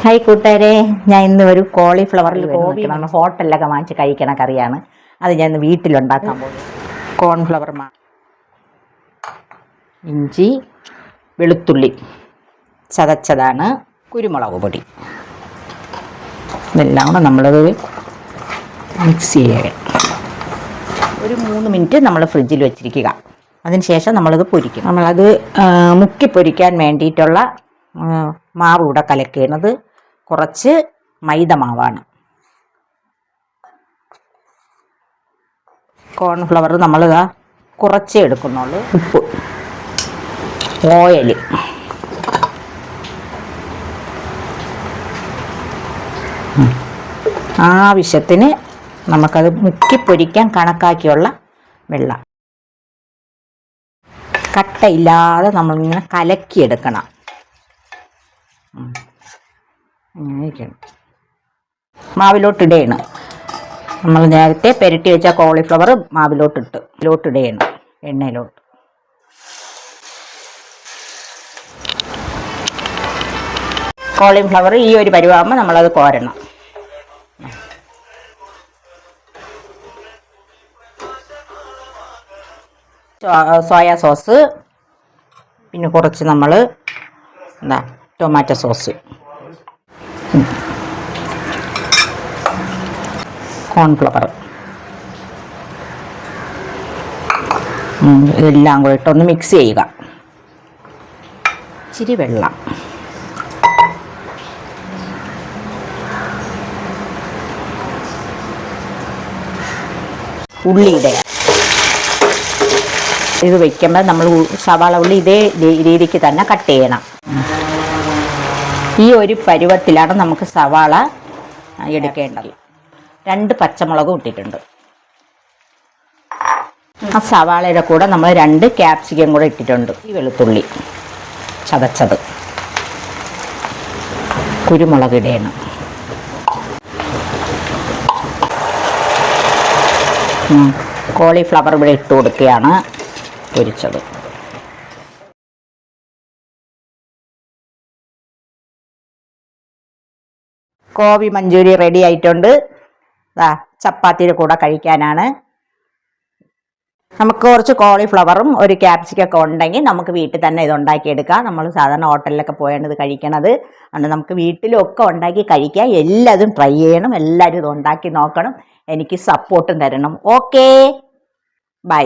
Hi കൂട്ടുകാരെ, ഞാൻ ഇന്ന് ഒരു കോളിഫ്ലവറിൽ ഗോപി നമ്മൾ ഹോട്ടലിലൊക്കെ വാങ്ങിച്ച് കഴിക്കണ കറിയാണ്. അത് ഞാൻ ഇന്ന് വീട്ടിലുണ്ടാക്കാൻ പോകും. കോൺഫ്ലവർ ഇഞ്ചി, വെളുത്തുള്ളി ചതച്ചതാണ്, കുരുമുളക് പൊടി, ഇതെല്ലാം കൂടെ നമ്മളത് മിക്സ് ചെയ്യുക. ഒരു 3 മിനിറ്റ് നമ്മൾ ഫ്രിഡ്ജിൽ വെച്ചിരിക്കുക. അതിനുശേഷം നമ്മളത് പൊരിക്കും. നമ്മളത് മുക്കി പൊരിക്കാൻ വേണ്ടിയിട്ടുള്ള മാവ് ഇവിടെ കലക്കുന്നത് കുറച്ച് മൈദ മാവാണ്. കോൺഫ്ലവർ നമ്മളിതാ കുറച്ചേ എടുക്കുന്നുള്ളൂ. ഉപ്പ്, ഓയിൽ, ആവശ്യത്തിന് നമുക്കത് മുക്കി പൊരിക്കാൻ കണക്കാക്കിയുള്ള വെള്ളം. കട്ടയില്ലാതെ നമ്മളിങ്ങനെ കലക്കിയെടുക്കണം. അങ്ങനെയൊക്കെയാണ്. മാവിലോട്ടിടയാണ്. നമ്മൾ നേരത്തെ പെരട്ടി വെച്ച കോളിഫ്ലവർ മാവിലോട്ടിടയാണ്, എണ്ണയിലോട്ട്. കോളിഫ്ലവർ ഈ ഒരു പരുവാകുമ്പോൾ നമ്മളത് കോരണം. സോയാ സോസ്, പിന്നെ കുറച്ച് നമ്മൾ ടൊമാറ്റോ സോസ്, കോൺഫ്ലവർ, ഇതെല്ലാം കൂടെ ഇട്ടൊന്ന് മിക്സ് ചെയ്യുക. ഇച്ചിരി വെള്ളം, ഉള്ളിയുടെ ഇത് വയ്ക്കുമ്പോൾ നമ്മൾ സവാള ഉള്ളി ഇതേ രീതിക്ക് തന്നെ കട്ട് ചെയ്യണം. ഈ ഒരു പരുവത്തിലാണ് നമുക്ക് സവാള എടുക്കേണ്ടത്. 2 പച്ചമുളകും ഇട്ടിട്ടുണ്ട്. ആ സവാളയുടെ കൂടെ നമ്മൾ 2 ക്യാപ്സിക്കം കൂടെ ഇട്ടിട്ടുണ്ട്. ഈ വെളുത്തുള്ളി ചതച്ചത്, കുരുമുളക് ഇടണം. കോളിഫ്ലവർ ഇവിടെ ഇട്ട് കൊടുക്കുകയാണ്, പൊരിച്ചത്. ഗോബി മഞ്ചൂരി റെഡി ആയിട്ടുണ്ട്. ചപ്പാത്തിയുടെ കൂടെ കഴിക്കാനാണ്. നമുക്ക് കുറച്ച് കോളിഫ്ലവറും ഒരു ക്യാപ്സിക്കൊക്കെ ഉണ്ടെങ്കിൽ നമുക്ക് വീട്ടിൽ തന്നെ ഇത് ഉണ്ടാക്കിയെടുക്കാം. നമ്മൾ സാധാരണ ഹോട്ടലിലൊക്കെ പോയാണ് ഇത് കഴിക്കണത്. അതുകൊണ്ട് നമുക്ക് വീട്ടിലൊക്കെ ഉണ്ടാക്കി കഴിക്കാം. എല്ലാതും ട്രൈ ചെയ്യണം, എല്ലാവരും ഇത് ഉണ്ടാക്കി നോക്കണം, എനിക്ക് സപ്പോർട്ടും തരണം. Okay, by.